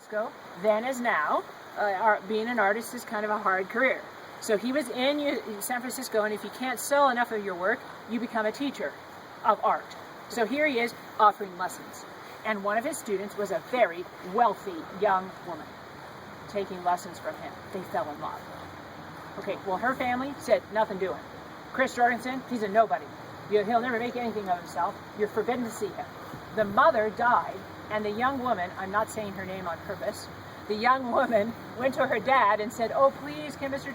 Francisco, then as now. Being an artist is kind of a hard career. So he was in San Francisco, and if you can't sell enough of your work, you become a teacher of art. So here he is offering lessons. And one of his students was a very wealthy young woman taking lessons from him. They fell in love. Okay, well, her family said, nothing doing. Chris Jorgensen, he's a nobody. He'll never make anything of himself. You're forbidden to see him. The mother died, and the young woman, I'm not saying her name on purpose, the young woman went to her dad and said, oh, please, can Mr.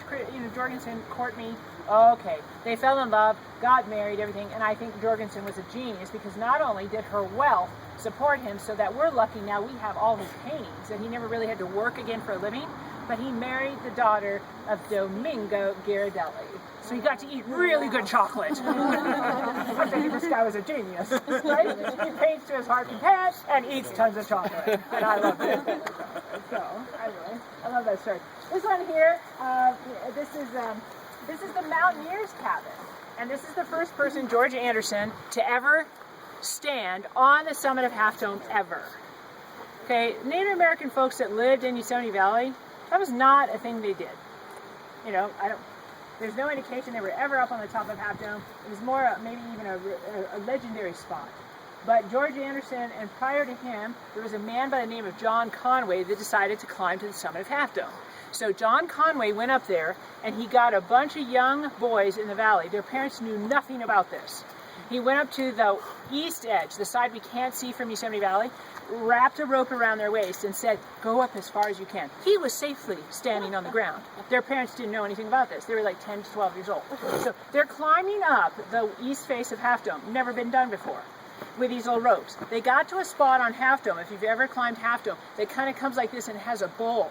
Jorgensen court me? Okay. They fell in love, got married, everything, and I think Jorgensen was a genius because not only did her wealth support him so that we're lucky now we have all his paintings and he never really had to work again for a living, but he married the daughter of Domingo Ghirardelli. So he got to eat really good chocolate. I think this guy was a genius, right? He paints to his heart content and eats tons of chocolate. And I love it. So, anyway, I love that story. This one here, this is the Mountaineers cabin. And this is the first person, George Anderson, to ever stand on the summit of Half Dome ever. Okay, Native American folks that lived in Yosemite Valley, that was not a thing they did. You know, there's no indication they were ever up on the top of Half Dome. It was more maybe even a legendary spot. But George Anderson, and prior to him, there was a man by the name of John Conway that decided to climb to the summit of Half Dome. So John Conway went up there, and he got a bunch of young boys in the valley. Their parents knew nothing about this. He went up to the east edge, the side we can't see from Yosemite Valley, wrapped a rope around their waist and said, go up as far as you can. He was safely standing on the ground. Their parents didn't know anything about this. They were like 10 to 12 years old. So they're climbing up the east face of Half Dome. Never been done before. With these little ropes. They got to a spot on Half Dome, if you've ever climbed Half Dome, that kind of comes like this and has a bulge.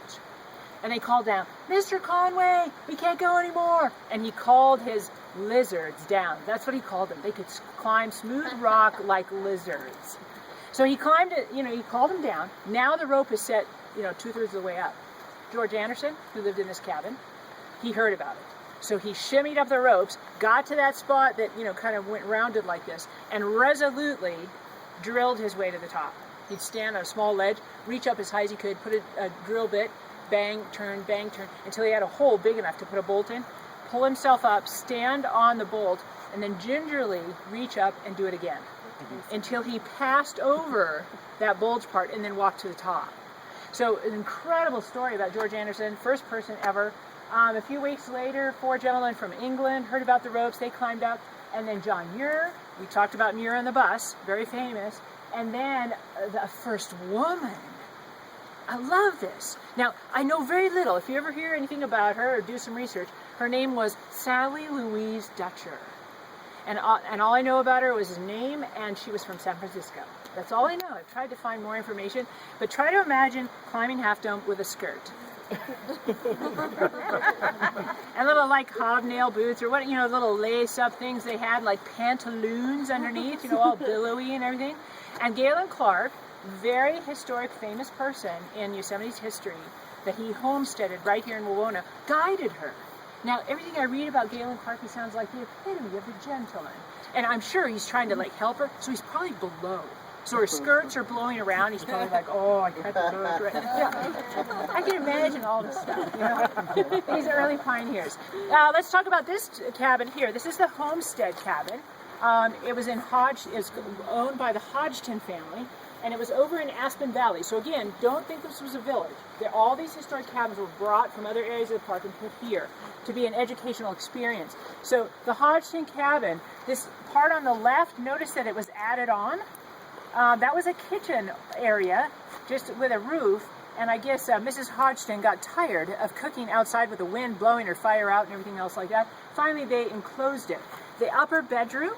And they called down, Mr. Conway, we can't go anymore. And he called his lizards down. That's what he called them. They could climb smooth rock like lizards. So he climbed it, he called them down. Now the rope is set, 2/3 of the way up. George Anderson, who lived in this cabin, he heard about it. So he shimmied up the ropes, got to that spot that, kind of went rounded like this, and resolutely drilled his way to the top. He'd stand on a small ledge, reach up as high as he could, put a drill bit, bang, turn, until he had a hole big enough to put a bolt in, pull himself up, stand on the bolt, and then gingerly reach up and do it again. Until he passed over that bulge part and then walked to the top. So an incredible story about George Anderson, first person ever. A few weeks later, 4 gentlemen from England heard about the ropes, they climbed up, and then John Muir, we talked about Muir on the bus, very famous, and then the first woman. I love this. Now, I know very little. If you ever hear anything about her or do some research, her name was Sally Louise Dutcher. And all I know about her was his name, and she was from San Francisco. That's all I know. I've tried to find more information, but try to imagine climbing Half Dome with a skirt. And little hobnail boots or little lace-up things they had, like pantaloons underneath, all billowy and everything. And Galen Clark, very historic, famous person in Yosemite's history, that he homesteaded right here in Wawona, guided her. Now, everything I read about Galen Clark, he sounds like the epitome of the gentleman. And I'm sure he's trying to help her, so he's probably below. So her skirts are blowing around. He's probably like, oh, I cut the boat right. I can imagine all this stuff, These early pioneers. Let's talk about this cabin here. This is the homestead cabin. It was it's owned by the Hodgson family, and it was over in Aspen Valley. So again, don't think this was a village. All these historic cabins were brought from other areas of the park and put here to be an educational experience. So the Hodgson cabin, this part on the left, notice that it was added on. That was a kitchen area, just with a roof, and I guess Mrs. Hodgson got tired of cooking outside with the wind blowing her fire out and everything else like that. Finally, they enclosed it. The upper bedroom,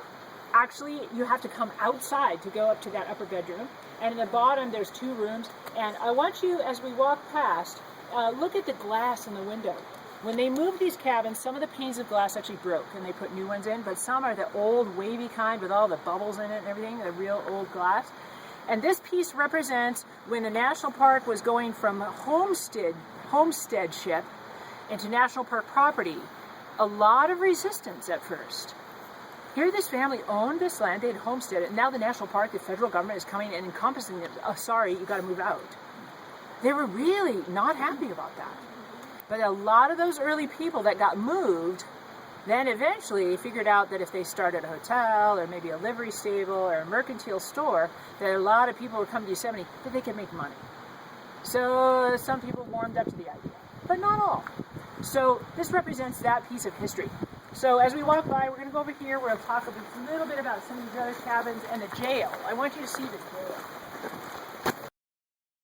actually, you have to come outside to go up to that upper bedroom, and in the bottom, there's 2 rooms, and I want you, as we walk past, look at the glass in the window. When they moved these cabins, some of the panes of glass actually broke and they put new ones in, but some are the old wavy kind with all the bubbles in it and everything, the real old glass. And this piece represents when the national park was going from homesteadship into national park property. A lot of resistance at first. Here this family owned this land, they had homesteaded it, and now the national park, the federal government is coming and encompassing it. Oh, sorry, you got to move out. they were really not happy about that. But a lot of those early people that got moved then eventually figured out that if they started a hotel or maybe a livery stable or a mercantile store, that a lot of people would come to Yosemite that they could make money. So some people warmed up to the idea, but not all. So this represents that piece of history. So as we walk by, we're going to go over here. We're going to talk a little bit about some of these other cabins and the jail. I want you to see the jail.